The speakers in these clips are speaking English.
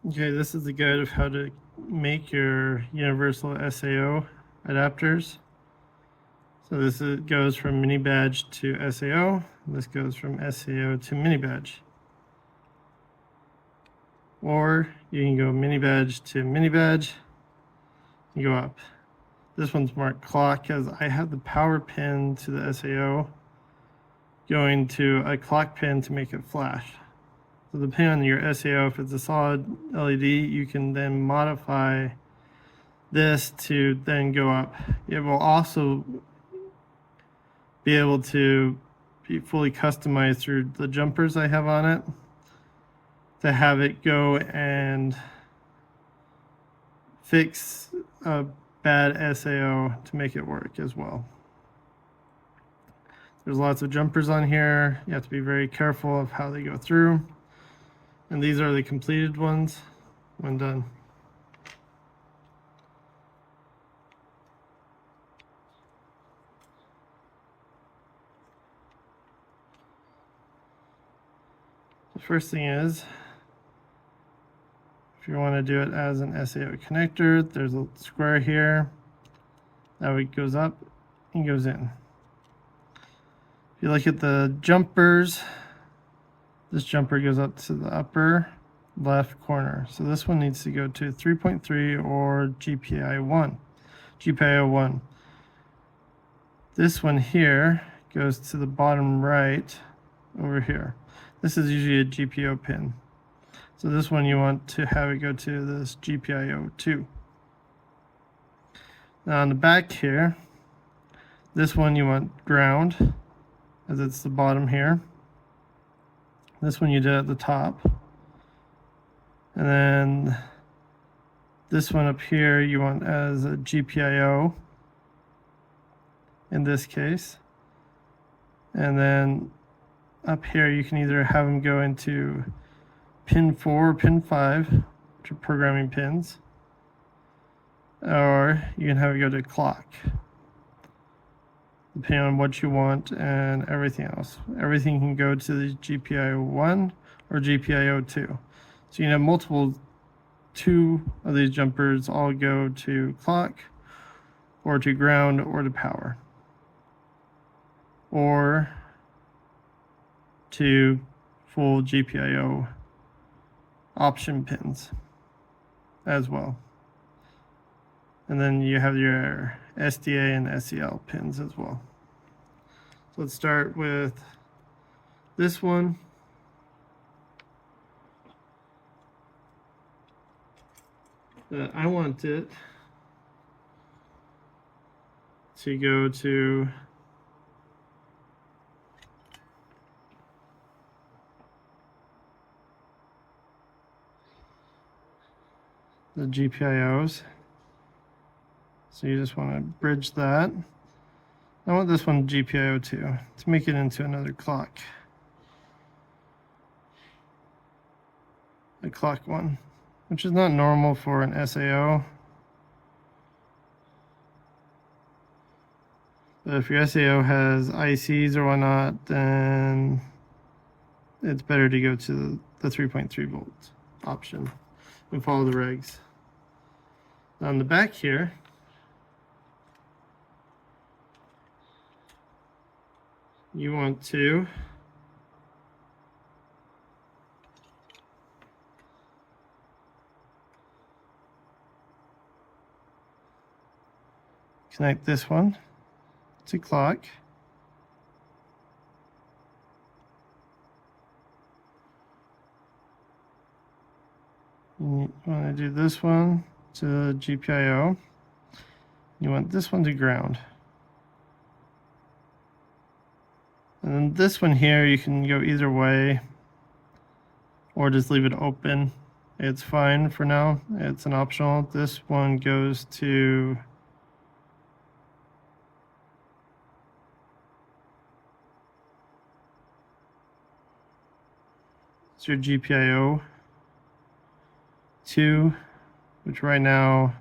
Okay, this is the guide of how to make your universal SAO adapters. So this goes from Minibadge to SAO. This goes from SAO to Minibadge. Or you can go Minibadge to Minibadge and go up. This one's marked clock because I have the power pin to the SAO going to a clock pin to make it flash. So depending on your SAO, if it's a solid LED, you can then modify this to then go up. It will also be able to be fully customized through the jumpers I have on it to have it go and fix a bad SAO to make it work as well. There's lots of jumpers on here. You have to be very careful of how they go through. And these are the completed ones when done. The first thing is, if you want to do it as an SAO connector, there's a square here. That way it goes up and goes in. If you look at the jumpers, this jumper goes up to the upper left corner. So this one needs to go to 3.3 or GPIO 1. This one here goes to the bottom right over here. This is usually a GPIO pin. So this one you want to have it go to this GPIO 2. Now on the back here, this one you want ground, as it's the bottom here. This one you did at the top. And then this one up here you want as a GPIO in this case. And then up here you can either have them go into pin 4 or pin 5, which are programming pins, or you can have it go to clock, depending on what you want and everything else. Everything can go to the GPIO 1 or GPIO 2. So you can have two of these jumpers all go to clock, or to ground, or to power, or to full GPIO option pins as well. And then you have your SDA and SEL pins as well. So let's start with this one. I want it to go to the GPIOs. So you just want to bridge that. I want this one GPIO 2 to make it into another clock. A clock one, which is not normal for an SAO. But if your SAO has ICs or whatnot, then it's better to go to the 3.3 volt option and follow the regs. On the back here, you want to connect this one to clock. You want to do this one to GPIO. You want this one to ground. And then this one here, you can go either way or just leave it open. It's fine for now. It's an optional. This one goes to your GPIO 2, which right now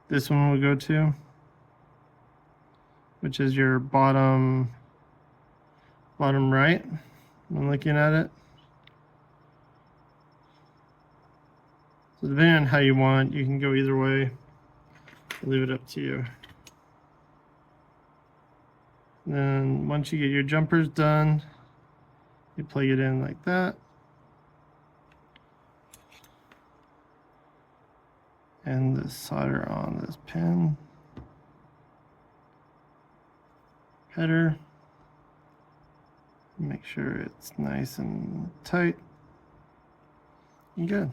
this one will go to, which is your bottom right. I'm looking at it. So depending on how you want, you can go either way. I'll leave it up to you. And then once you get your jumpers done, you plug it in like that. And the solder on this pin. Header. Make sure it's nice and tight. And good.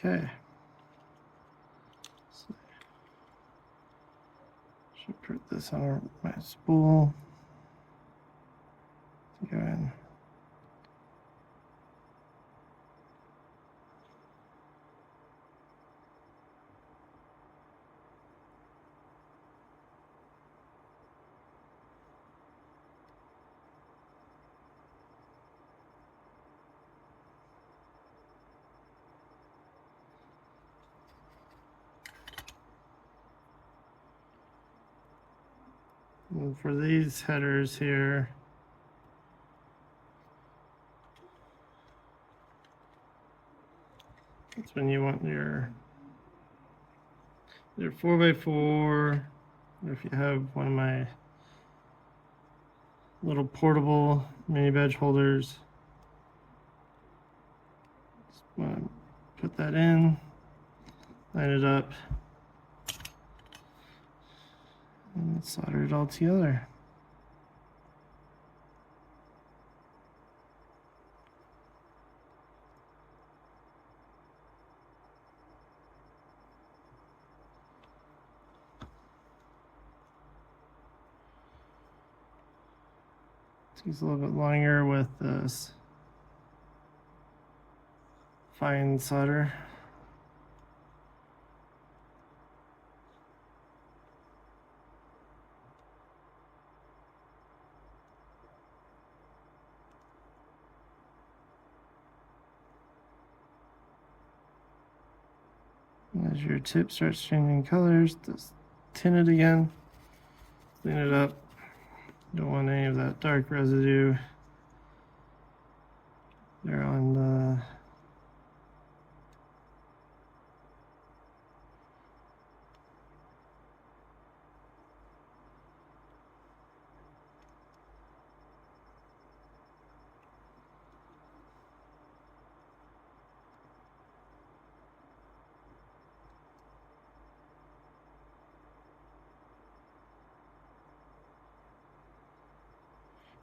Okay. So, should put this on my spool. Go in. And for these headers here, that's when you want your 4x4, or if you have one of my little portable mini badge holders, just want to put that in, line it up, and solder it all together. Takes a little bit longer with this fine solder. As your tip starts changing colors, just tint it again, clean it up. Don't want any of that dark residue there on the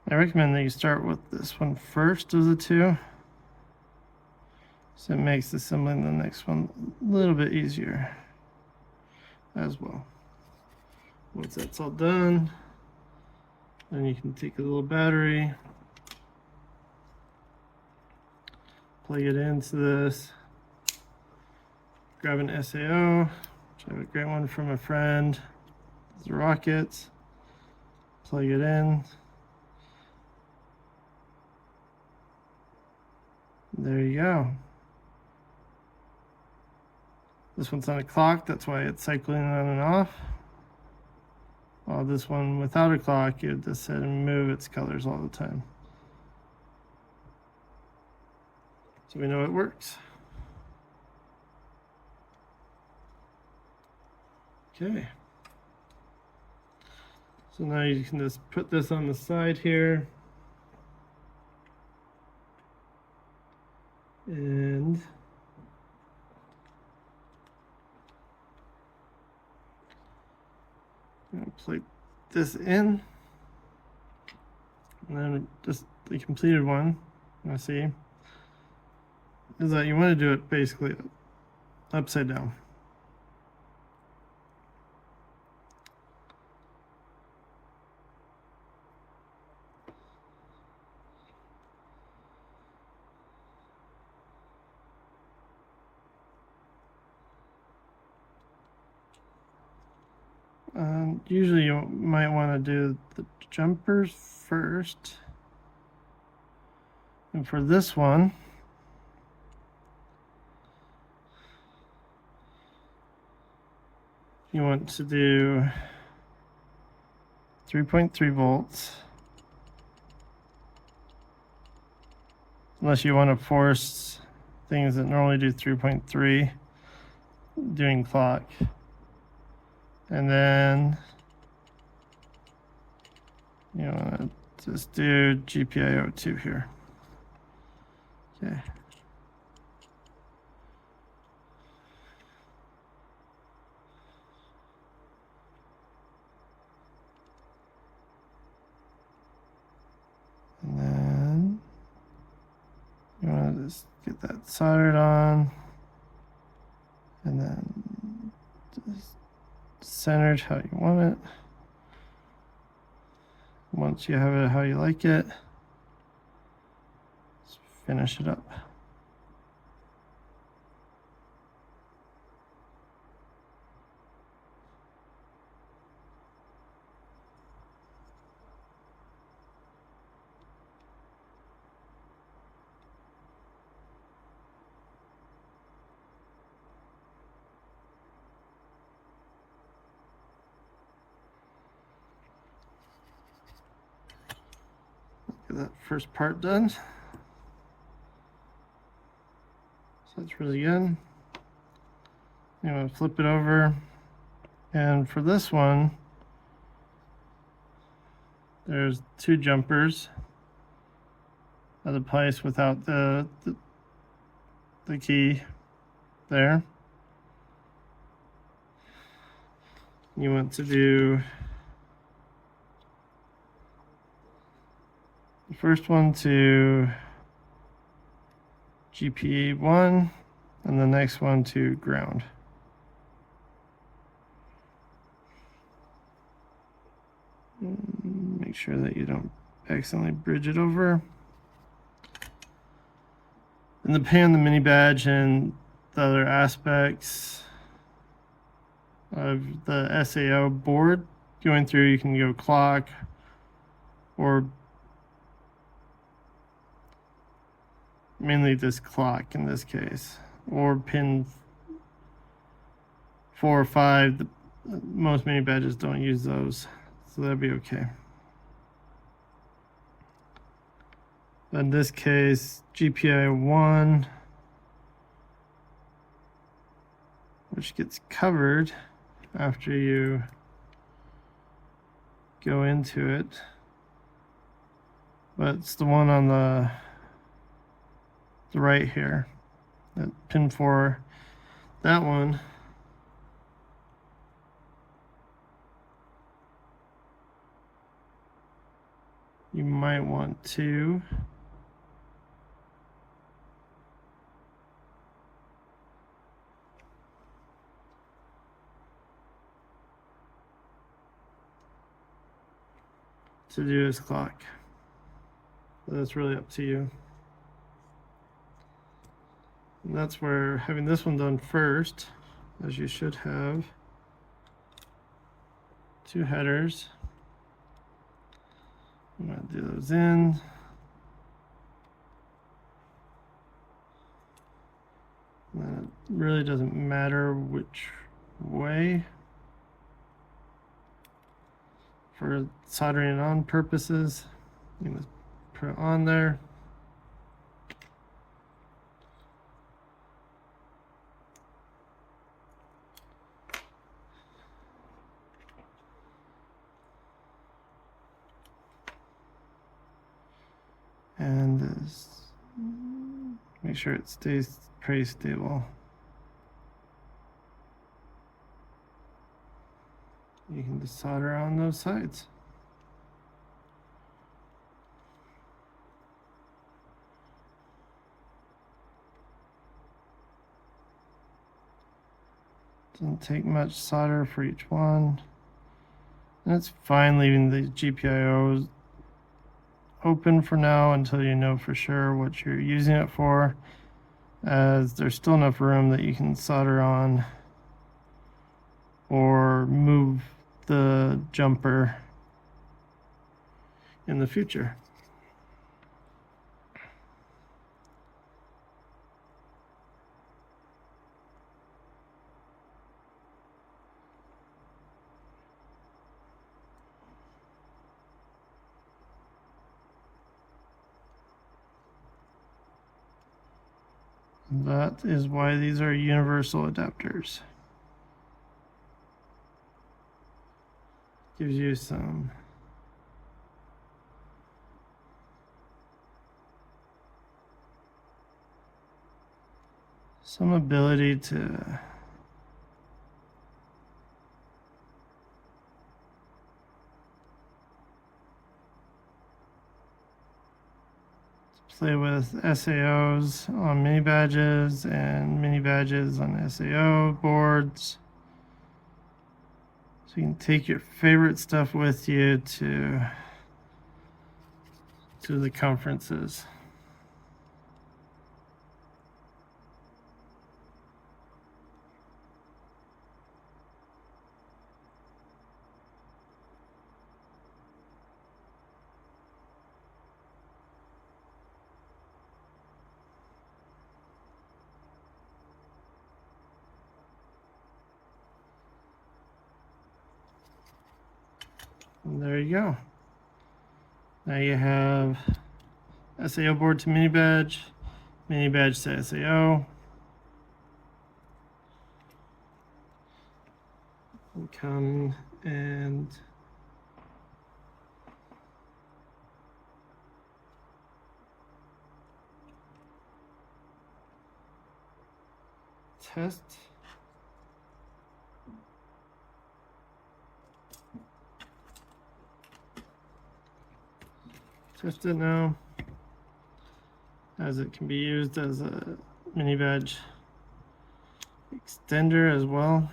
I recommend that you start with this one first of the two, so it makes assembling the next one a little bit easier as well. Once that's all done, then you can take a little battery, plug it into this, grab an SAO, which I have a great one from a friend, the rockets, plug it in. There you go. This one's on a clock, that's why it's cycling on and off. While this one without a clock, it would just sit and move its colors all the time. So we know it works. Okay. So now you can just put this on the side here. And I'm going to plug this in, and then just the completed one, I see, is that you want to do it basically upside down. Usually you might want to do the jumpers first. And for this one, you want to do 3.3 volts. Unless you want to force things that normally do 3.3 doing clock. And then you want to just do GPIO2 here. Okay. And then you want to just get that soldered on, and then just centered how you want it. Once you have it how you like it, just finish it up. Get that first part done. So that's really good. You want to flip it over, and for this one, there's two jumpers at the place without the key there. You want to do the first one to GPA1 and the next one to ground. Make sure that you don't accidentally bridge it over. And depending on the mini badge and the other aspects of the SAO board going through, you can go clock or mainly this clock in this case, or pin 4 or 5. Most mini badges don't use those, so that'd be okay. In this case, GPI 1, which gets covered after you go into it, but it's the one on the right here, that pin 4, that one you might want to do this clock. So that's really up to you. And that's where having this one done first, as you should have, 2 headers. I'm going to do those in. And it really doesn't matter which way for soldering it on purposes. You can just put it on there. And make sure it stays pretty stable. You can just solder on those sides. Doesn't take much solder for each one. And it's fine leaving the GPIOs open for now until you know for sure what you're using it for, as there's still enough room that you can solder on or move the jumper in the future. That is why these are universal adapters. Gives you some ability to play with SAOs on mini badges and mini badges on SAO boards. So you can take your favorite stuff with you to the conferences. And there you go. Now you have SAO board to mini badge to SAO. And come and test. Test it now, as it can be used as a mini badge extender as well.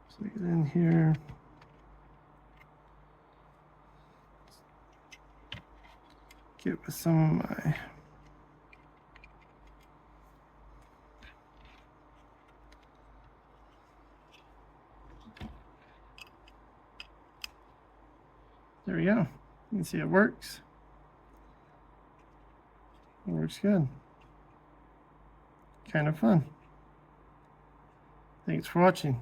So get in here. Get with some of my there we go. You can see it works. It works good. Kind of fun. Thanks for watching.